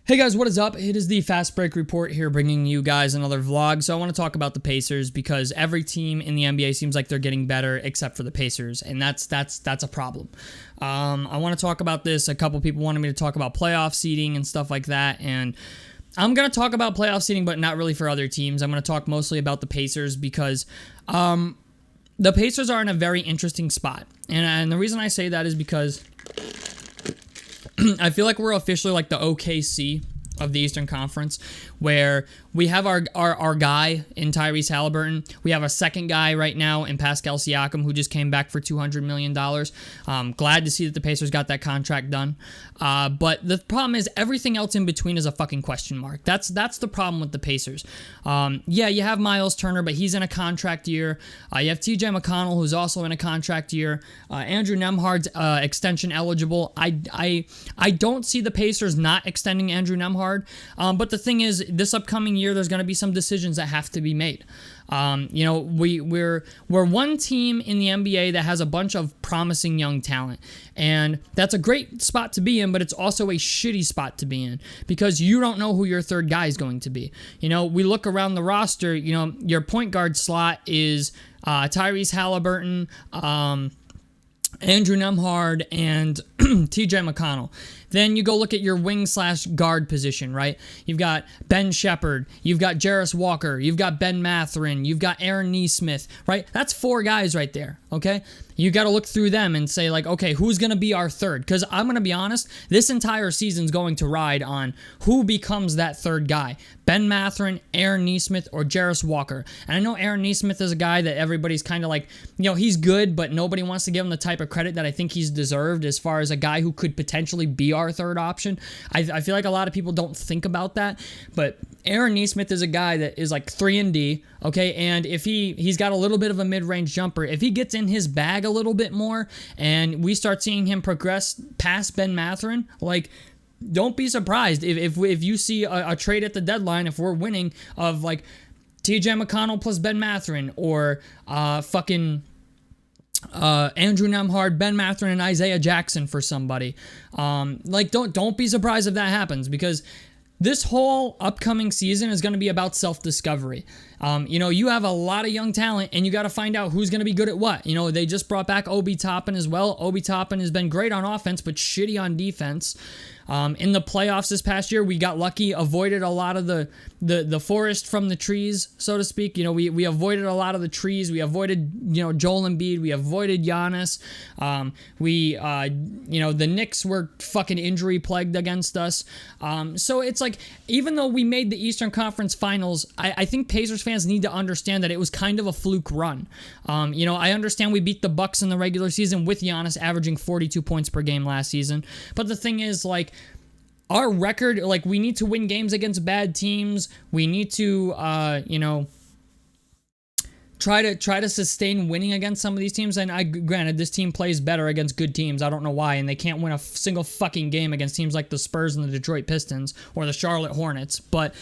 Hey guys, what is up? It is the Fast Break Report here, bringing you guys another vlog. So I want to talk about the Pacers because every team in the NBA seems like they're getting better except for the Pacers, and that's a problem. I want to talk about this. A couple people wanted me to talk about playoff seeding and stuff like that, and I'm going to talk about playoff seeding, but not really for other teams. I'm going to talk mostly about the Pacers because the Pacers are in a very interesting spot, and the reason I say that is because I feel like we're officially like the OKC of the Eastern Conference, where we have our guy in Tyrese Halliburton. We have a second guy right now in Pascal Siakam, who just came back for $200 million. Glad to see that the Pacers got that contract done. But the problem is everything else in between is a fucking question mark. That's the problem with the Pacers. Yeah, you have Miles Turner, but he's in a contract year. You have TJ McConnell, who's also in a contract year. Andrew Nembhard's extension eligible. I don't see the Pacers not extending Andrew Nembhard. But the thing is, this upcoming year, there's going to be some decisions that have to be made. We're one team in the NBA that has a bunch of promising young talent, and that's a great spot to be in, but it's also a shitty spot to be in because you don't know who your third guy is going to be. We look around the roster, your point guard slot is Tyrese Halliburton, Andrew Nembhard, and TJ McConnell. Then you go look at your wing/guard position, right? You've got Ben Shepherd, you've got Jarris Walker, you've got Ben Mathurin, you've got Aaron Nesmith, right? That's four guys right there, okay? You got to look through them and say, like, okay, who's going to be our third? Because I'm going to be honest, this entire season's going to ride on who becomes that third guy. Ben Mathurin, Aaron Nesmith, or Jarris Walker. And I know Aaron Nesmith is a guy that everybody's kind of like, he's good, but nobody wants to give him the type of credit that I think he's deserved as far as a guy who could potentially be our third option. I feel like a lot of people don't think about that, but Aaron Nesmith is a guy that is like 3-and-D, okay? And if he's got a little bit of a mid-range jumper, if he gets in his bag a little bit more and we start seeing him progress past Ben Mathurin, like, don't be surprised if you see a trade at the deadline, if we're winning, of like TJ McConnell plus Ben Mathurin, or Andrew Nembhard, Ben Mathurin, and Isaiah Jackson for somebody. Don't be surprised if that happens, because this whole upcoming season is going to be about self-discovery. You have a lot of young talent, and you got to find out who's going to be good at what. They just brought back Obi Toppin as well. Obi Toppin has been great on offense, but shitty on defense. In the playoffs this past year, we got lucky, avoided a lot of the forest from the trees, so to speak. We avoided a lot of the trees. We avoided, Joel Embiid. We avoided Giannis. The Knicks were fucking injury plagued against us. So it's like, even though we made the Eastern Conference Finals, I think Pacers fans need to understand that it was kind of a fluke run. I understand we beat the Bucks in the regular season with Giannis averaging 42 points per game last season. But the thing is, like, our record, like, we need to win games against bad teams. We need to, try to sustain winning against some of these teams. And granted, this team plays better against good teams. I don't know why, and they can't win a single fucking game against teams like the Spurs and the Detroit Pistons or the Charlotte Hornets. But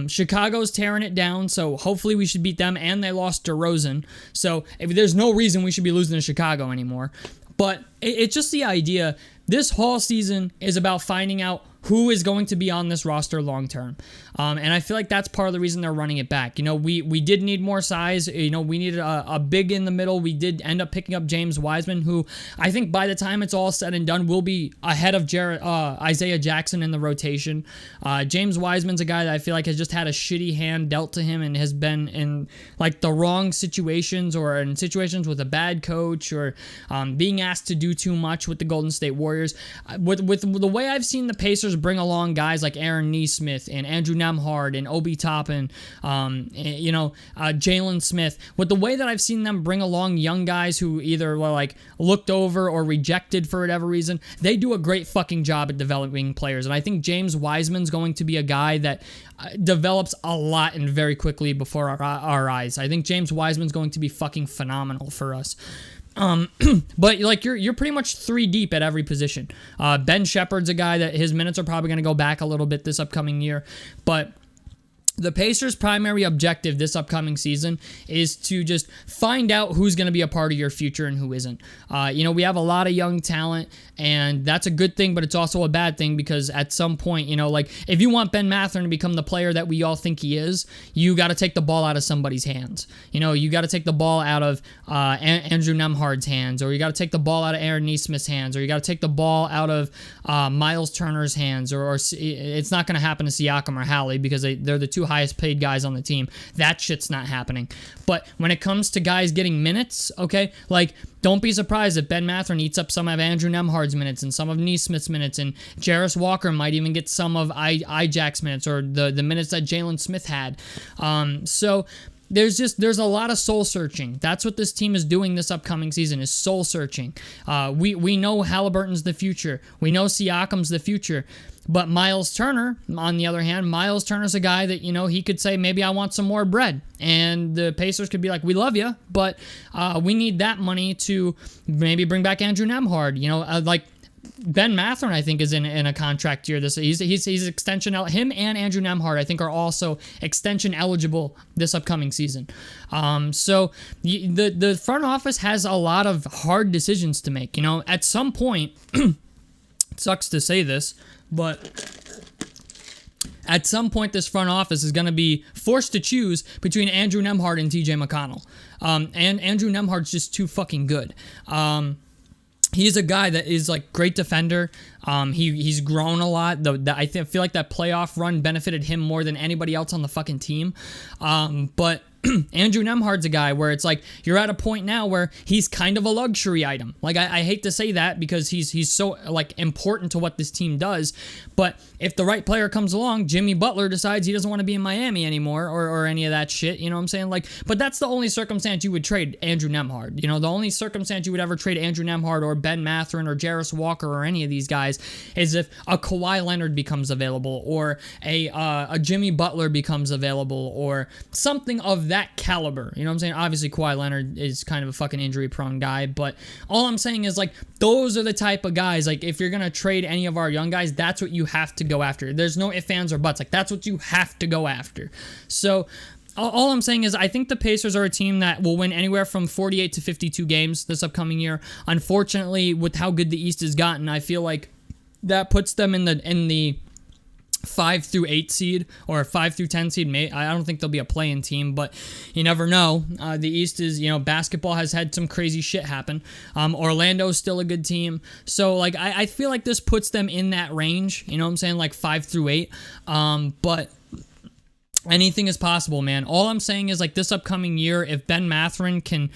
Chicago's tearing it down, so hopefully we should beat them. And they lost DeRozan, so there's no reason we should be losing to Chicago anymore. But it's just the idea. This whole season is about finding out who is going to be on this roster long term. And I feel like that's part of the reason they're running it back. We did need more size. We needed a big in the middle. We did end up picking up James Wiseman, who I think by the time it's all said and done will be ahead of Isaiah Jackson in the rotation. James Wiseman's a guy that I feel like has just had a shitty hand dealt to him and has been in like the wrong situations, or in situations with a bad coach, or being asked to do too much with the Golden State Warriors. With the way I've seen the Pacers bring along guys like Aaron Nesmith and Andrew Nembhard and Obi Toppin, Jalen Smith, with the way that I've seen them bring along young guys who either were like looked over or rejected for whatever reason, they do a great fucking job at developing players. And I think James Wiseman's going to be a guy that develops a lot and very quickly before our eyes. I think James Wiseman's going to be fucking phenomenal for us. But like you're pretty much 3 deep at every position. Ben Shepherd's a guy that his minutes are probably going to go back a little bit this upcoming year, but The Pacers' primary objective this upcoming season is to just find out who's going to be a part of your future and who isn't. We have a lot of young talent, and that's a good thing, but it's also a bad thing because at some point, if you want Ben Mathurin to become the player that we all think he is, you got to take the ball out of somebody's hands. You got to take the ball out of Andrew Nembhard's hands, or you got to take the ball out of Aaron Nesmith's hands, or you got to take the ball out of Miles Turner's hands, or it's not going to happen to Siakam or Hallie because they're the two highest paid guys on the team. That shit's not happening. But when it comes to guys getting minutes, okay, don't be surprised if Ben Mathurin eats up some of Andrew Nembhard's minutes and some of Nesmith's minutes, and Jarris Walker might even get some of Ijak's minutes or the minutes that Jalen Smith had. So there's a lot of soul searching. That's what this team is doing this upcoming season, is soul searching. We know Halliburton's the future. We know Siakam's the future. But Miles Turner, on the other hand, Miles Turner's a guy that, he could say, maybe I want some more bread. And the Pacers could be like, we love you, but we need that money to maybe bring back Andrew Nembhard. Ben Mathurin, I think, is in a contract year. He's extension. Him and Andrew Nembhard, I think, are also extension eligible this upcoming season. So the front office has a lot of hard decisions to make. At some point, it sucks to say this, but at some point, this front office is going to be forced to choose between Andrew Nembhard and TJ McConnell. And Andrew Nembhard's just too fucking good. He's a guy that is great defender. He's grown a lot. I feel like that playoff run benefited him more than anybody else on the fucking team. But Andrew Nembhard's a guy where it's you're at a point now where he's kind of a luxury item. I hate to say that because he's so important to what this team does. But if the right player comes along, Jimmy Butler decides he doesn't want to be in Miami anymore or any of that shit. You know what I'm saying? But that's the only circumstance you would trade Andrew Nembhard. The only circumstance you would ever trade Andrew Nembhard or Ben Mathurin or Jarris Walker or any of these guys is if a Kawhi Leonard becomes available or a Jimmy Butler becomes available or something of that caliber. You know what I'm saying? Obviously, Kawhi Leonard is kind of a fucking injury-prone guy, but all I'm saying is, those are the type of guys, if you're going to trade any of our young guys, that's what you have to go after. There's no ifs, ands, or buts. That's what you have to go after. So all I'm saying is I think the Pacers are a team that will win anywhere from 48 to 52 games this upcoming year. Unfortunately, with how good the East has gotten, I feel like that puts them in the 5 through 8 seed or 5 through 10 seed. I don't think there'll be a play-in team, but you never know. The East is, basketball has had some crazy shit happen. Orlando's still a good team. So, I feel like this puts them in that range, you know what I'm saying, 5 through 8. But anything is possible, man. All I'm saying is, this upcoming year, if Ben Mathurin can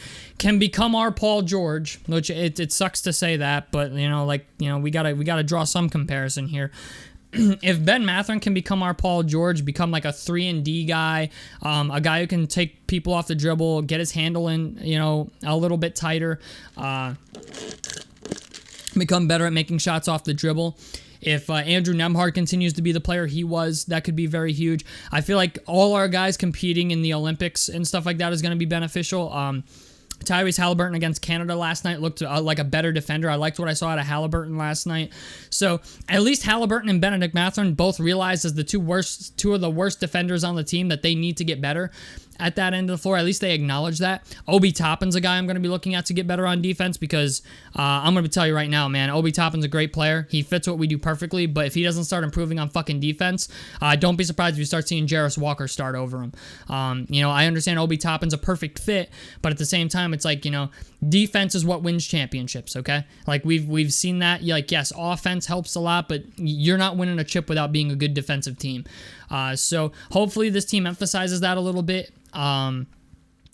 become our Paul George, which it sucks to say that, but, we gotta draw some comparison here. If Ben Mathurin can become our Paul George, become a 3-and-D guy, a guy who can take people off the dribble, get his handle in, a little bit tighter, become better at making shots off the dribble. If Andrew Nembhard continues to be the player he was, that could be very huge. I feel like all our guys competing in the Olympics and stuff like that is going to be beneficial. Tyrese Halliburton against Canada last night looked like a better defender. I liked what I saw out of Halliburton last night. So at least Halliburton and Benedict Mathurin both realized as the two of the worst defenders on the team that they need to get better at that end of the floor. At least they acknowledge that. Obi Toppin's a guy I'm going to be looking at to get better on defense because I'm going to tell you right now, man, Obi Toppin's a great player. He fits what we do perfectly, but if he doesn't start improving on fucking defense, don't be surprised if you start seeing Jarris Walker start over him. I understand Obi Toppin's a perfect fit, but at the same time, it's defense is what wins championships, okay? We've seen that. Yes, offense helps a lot, but you're not winning a chip without being a good defensive team. So hopefully this team emphasizes that a little bit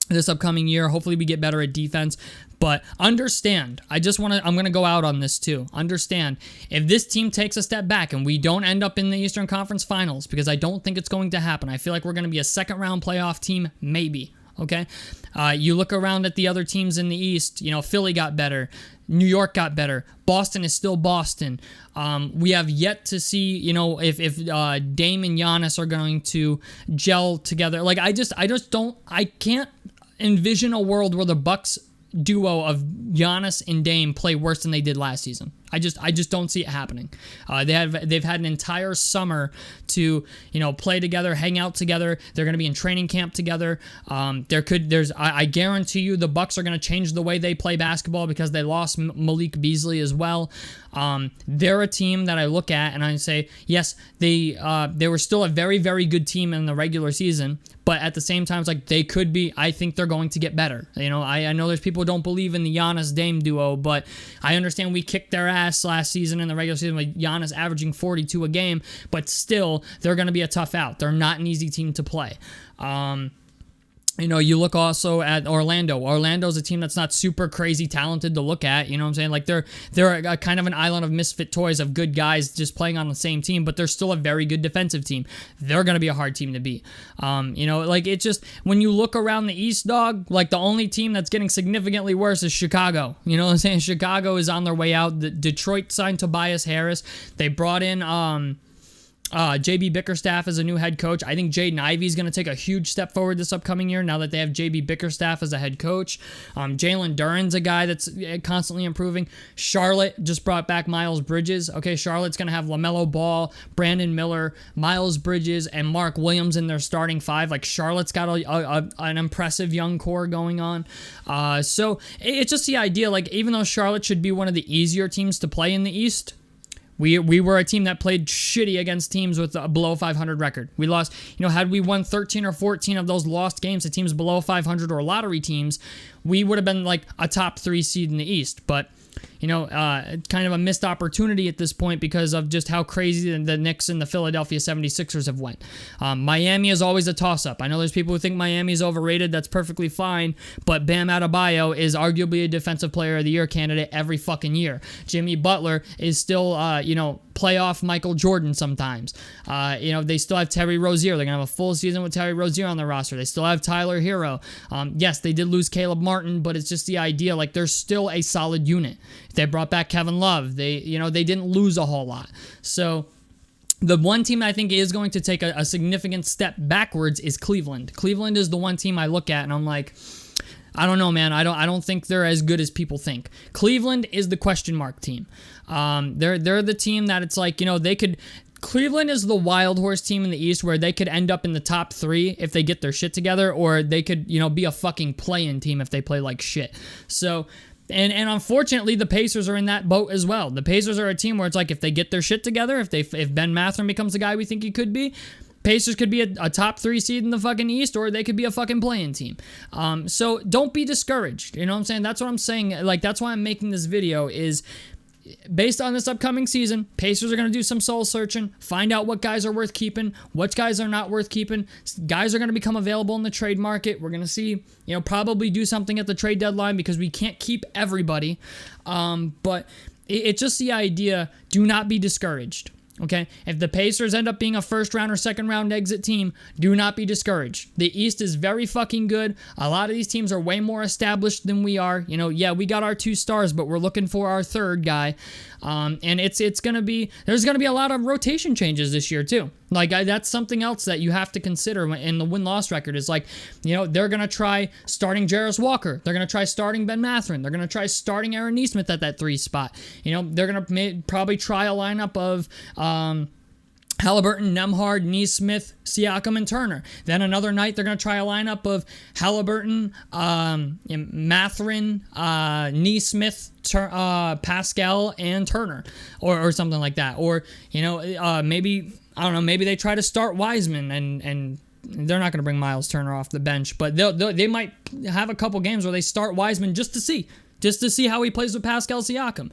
this upcoming year. Hopefully we get better at defense. But understand, I'm going to go out on this too. Understand, if this team takes a step back and we don't end up in the Eastern Conference Finals, because I don't think it's going to happen. I feel like we're going to be a second-round playoff team, maybe. Okay? You look around at the other teams in the East, Philly got better. New York got better. Boston is still Boston. We have yet to see, if Dame and Giannis are going to gel together. I can't envision a world where the Bucks duo of Giannis and Dame play worse than they did last season. I just don't see it happening. They've had an entire summer to play together, hang out together. They're going to be in training camp together. I guarantee you the Bucks are going to change the way they play basketball because they lost Malik Beasley as well. They're a team that I look at and I say, yes, they were still a very, very good team in the regular season, but at the same time, it's like they could be. I think they're going to get better. I know there's people who don't believe in the Giannis Dame duo, but I understand we kicked their ass last season in the regular season with Giannis averaging 42 a game, but still, they're going to be a tough out. They're not an easy team to play. You look also at Orlando. Orlando's a team that's not super crazy talented to look at. You know what I'm saying? Like they're a kind of an island of misfit toys of good guys just playing on the same team, but they're still a very good defensive team. They're going to be a hard team to beat. It's just when you look around the East, dog, like the only team that's getting significantly worse is Chicago. You know what I'm saying? Chicago is on their way out. Detroit signed Tobias Harris. They brought in JB Bickerstaff as a new head coach. I think Jaden Ivey is going to take a huge step forward this upcoming year now that they have JB Bickerstaff as a head coach. Jalen Duren's a guy that's constantly improving. Charlotte just brought back Miles Bridges. Okay, Charlotte's going to have LaMelo Ball, Brandon Miller, Miles Bridges, and Mark Williams in their starting five. Like Charlotte's got an impressive young core going on. So it's just the idea, like even though Charlotte should be one of the easier teams to play in the East, we were a team that played shitty against teams with a below 500 record. We lost, had we won 13 or 14 of those lost games to teams below 500 or lottery teams, we would have been like a top 3 seed in the East. But kind of a missed opportunity at this point because of just how crazy the Knicks and the Philadelphia 76ers have went. Miami is always a toss-up. I know there's people who think Miami is overrated. That's perfectly fine, but Bam Adebayo is arguably a Defensive Player of the Year candidate every fucking year. Jimmy Butler is still, playoff Michael Jordan sometimes. They still have Terry Rozier. They're going to have a full season with Terry Rozier on their roster. They still have Tyler Hero. Yes, they did lose Caleb Martin, but it's just the idea, like, they're still a solid unit. They brought back Kevin Love. They didn't lose a whole lot. So the one team I think is going to take a significant step backwards is Cleveland. Cleveland is the one team I look at and I'm like, I don't know, man. I don't think they're as good as people think. Cleveland is the question mark team. They're the team that it's like, they could. Cleveland is the wild horse team in the East where they could end up in the top 3 if they get their shit together, or they could, be a fucking play-in team if they play like shit. So, and unfortunately, the Pacers are in that boat as well. The Pacers are a team where it's like if they get their shit together, if Ben Mathurin becomes the guy we think he could be, Pacers could be a top 3 seed in the fucking East, or they could be a fucking play-in team. So don't be discouraged. You know what I'm saying? That's what I'm saying. Like, that's why I'm making this video is based on this upcoming season, Pacers are going to do some soul searching, find out what guys are worth keeping, what guys are not worth keeping. Guys are going to become available in the trade market. We're going to see, probably do something at the trade deadline because we can't keep everybody. But it's just the idea, do not be discouraged. Okay, if the Pacers end up being a first round or second round exit team, do not be discouraged. The East is very fucking good. A lot of these teams are way more established than we are. We got our 2 stars, but we're looking for our 3rd guy. And there's gonna be a lot of rotation changes this year too. Like that's something else that you have to consider in the win-loss record is like, they're gonna try starting Jarris Walker. They're gonna try starting Ben Mathurin. They're gonna try starting Aaron Nesmith at that 3 spot. They're gonna probably try a lineup of Halliburton, Nembhard, Nesmith, Siakam, and Turner. Then another night, they're going to try a lineup of Halliburton, Mathurin, Nesmith, Pascal, and Turner, or something like that. Or, maybe, I don't know, maybe they try to start Wiseman and they're not going to bring Miles Turner off the bench, but they might have a couple games where they start Wiseman just to see how he plays with Pascal Siakam.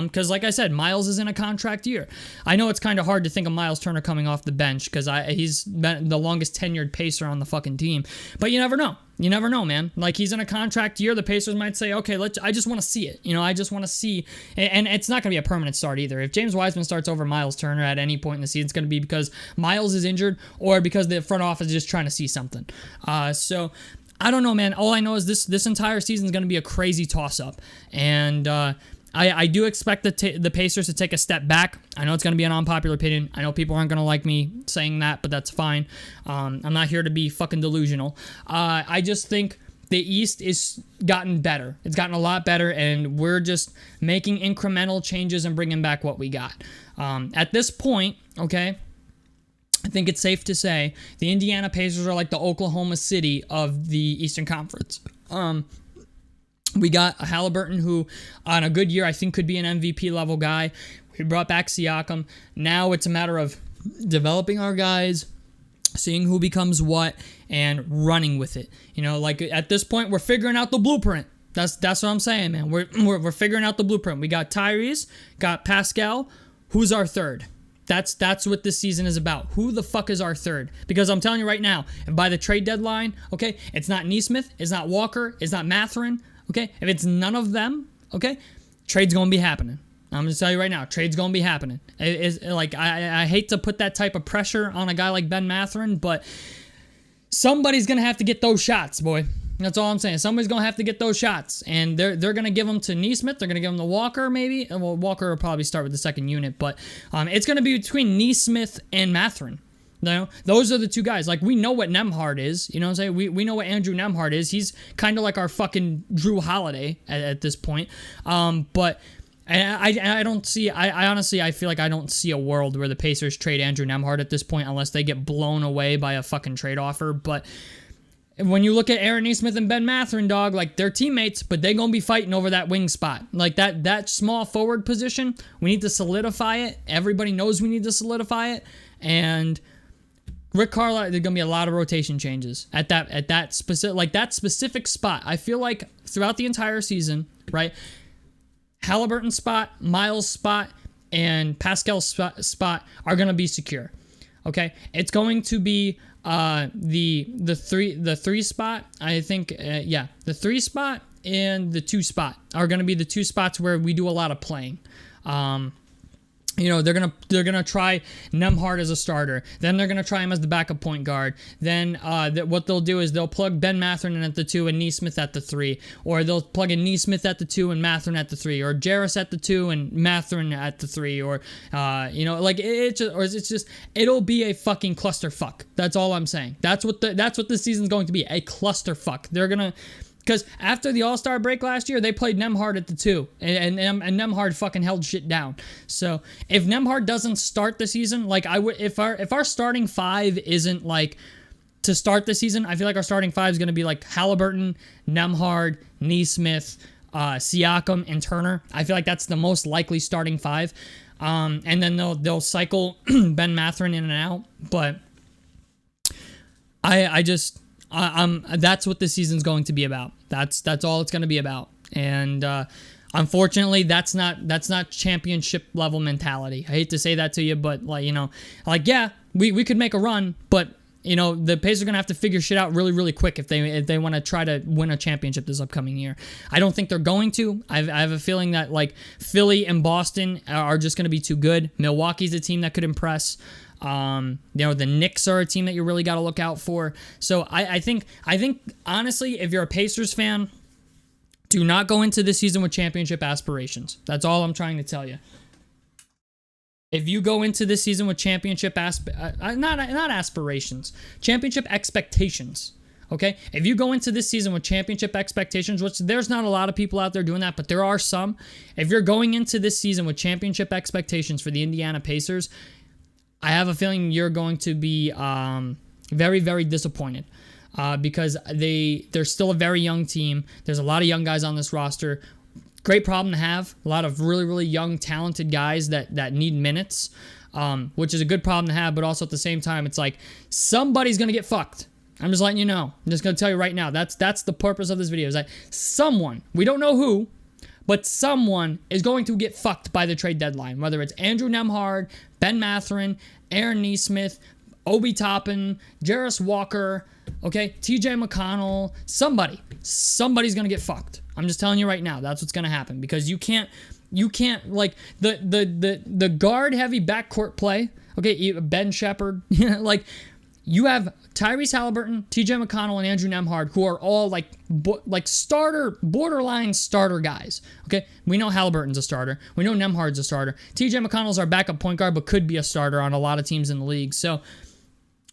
Because like I said, Miles is in a contract year. I know it's kind of hard to think of Miles Turner coming off the bench because he's been the longest tenured Pacer on the fucking team. But you never know. You never know, man. Like, he's in a contract year. The Pacers might say, okay, I just want to see it. I just want to see. And it's not going to be a permanent start either. If James Wiseman starts over Miles Turner at any point in the season, it's going to be because Miles is injured or because the front office is just trying to see something. So I don't know, man. All I know is this entire season is going to be a crazy toss-up. And I do expect the Pacers to take a step back. I know it's going to be an unpopular opinion. I know people aren't going to like me saying that, but that's fine. I'm not here to be fucking delusional. I just think the East is gotten better. It's gotten a lot better, and we're just making incremental changes and bringing back what we got. At this point, okay, I think it's safe to say the Indiana Pacers are like the Oklahoma City of the Eastern Conference. We got a Halliburton who, on a good year, I think could be an MVP level guy. We brought back Siakam. Now it's a matter of developing our guys, seeing who becomes what, and running with it. You know, like at this point, we're figuring out the blueprint. That's what I'm saying, man. We're figuring out the blueprint. We got Tyrese, got Pascal. Who's our third? That's what this season is about. Who the fuck is our third? Because I'm telling you right now, if by the trade deadline, okay, it's not Nesmith, it's not Walker, it's not Mathurin, okay? If it's none of them, okay, trade's going to be happening. I'm going to tell you right now, trade's going to be happening. I hate to put that type of pressure on a guy like Ben Mathurin, but somebody's going to have to get those shots, boy. That's all I'm saying. Somebody's going to have to get those shots, and they're going to give them to Nesmith. They're going to give them to Walker, maybe. Well, Walker will probably start with the second unit, but it's going to be between Nesmith and Mathurin. You know, those are the two guys. Like, we know what Nembhard is. You know what I'm saying? We know what Andrew Nembhard is. He's kind of like our fucking Drew Holiday at this point. But I don't see. I honestly, I feel like I don't see a world where the Pacers trade Andrew Nembhard at this point unless they get blown away by a fucking trade offer. But when you look at Aaron Nesmith and Ben Mathurin, dog, like, they're teammates, but they're going to be fighting over that wing spot. Like, that small forward position, we need to solidify it. Everybody knows we need to solidify it. And Rick Carlisle, there's going to be a lot of rotation changes at that specific spot. I feel like throughout the entire season, right, Halliburton spot, Miles spot, and Pascal spot are going to be secure. Okay, it's going to be the three spot. I think the 3 spot and the 2 spot are going to be the 2 spots where we do a lot of playing. You know, they're gonna try Nembhard as a starter. Then they're gonna try him as the backup point guard. Then what they'll do is they'll plug Ben Mathurin in at the 2 and Nesmith at the 3, or they'll plug in Nesmith at the 2 and Mathurin at the 3, or Jarris at the 2 and Mathurin at the 3, or you know, like it'll be a fucking clusterfuck. That's all I'm saying. That's what this season's going to be, a clusterfuck. They're gonna. Because after the All-Star break last year, they played Nembhard at the 2, and Nembhard fucking held shit down. So if Nembhard doesn't start the season, like I would, if our starting 5 isn't like to start the season, I feel like our starting 5 is going to be like Halliburton, Nembhard, Nesmith, Siakam, and Turner. I feel like that's the most likely starting 5. And then they'll cycle Ben Mathurin in and out. But that's what this season's going to be about. That's all it's going to be about. And unfortunately, that's not championship level mentality. I hate to say that to you, but yeah, we could make a run, but you know, the Pacers are going to have to figure shit out really, really quick if they want to try to win a championship this upcoming year. I don't think they're going to. I have a feeling that like Philly and Boston are just going to be too good. Milwaukee's a team that could impress. You know, the Knicks are a team that you really got to look out for. So I think honestly, if you're a Pacers fan, do not go into this season with championship aspirations. That's all I'm trying to tell you. If you go into this season with championship not aspirations, championship expectations. Okay, if you go into this season with championship expectations, which there's not a lot of people out there doing that, but there are some. If you're going into this season with championship expectations for the Indiana Pacers, I have a feeling you're going to be very, very disappointed because they're still a very young team. There's a lot of young guys on this roster. Great problem to have. A lot of really, really young, talented guys that need minutes, which is a good problem to have, but also at the same time, it's like somebody's going to get fucked. I'm just letting you know. I'm just going to tell you right now. That's the purpose of this video, is that someone, we don't know who, but someone is going to get fucked by the trade deadline, whether it's Andrew Nembhard, Ben Mathurin, Aaron Nesmith, Obi Toppin, Jarris Walker, okay, TJ McConnell, somebody's going to get fucked. I'm just telling you right now, that's what's going to happen, because you can't like the guard heavy backcourt play, okay, Ben Shepherd, like you have Tyrese Halliburton, TJ McConnell, and Andrew Nembhard, who are all like borderline starter guys. Okay, we know Halliburton's a starter. We know Nembhard's a starter. TJ McConnell's our backup point guard, but could be a starter on a lot of teams in the league. So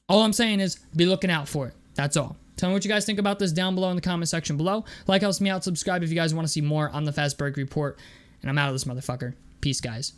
all I'm saying is be looking out for it. That's all. Tell me what you guys think about this down below in the comment section below. Like helps me out. Subscribe if you guys want to see more on the Fast Break Report. And I'm out of this motherfucker. Peace, guys.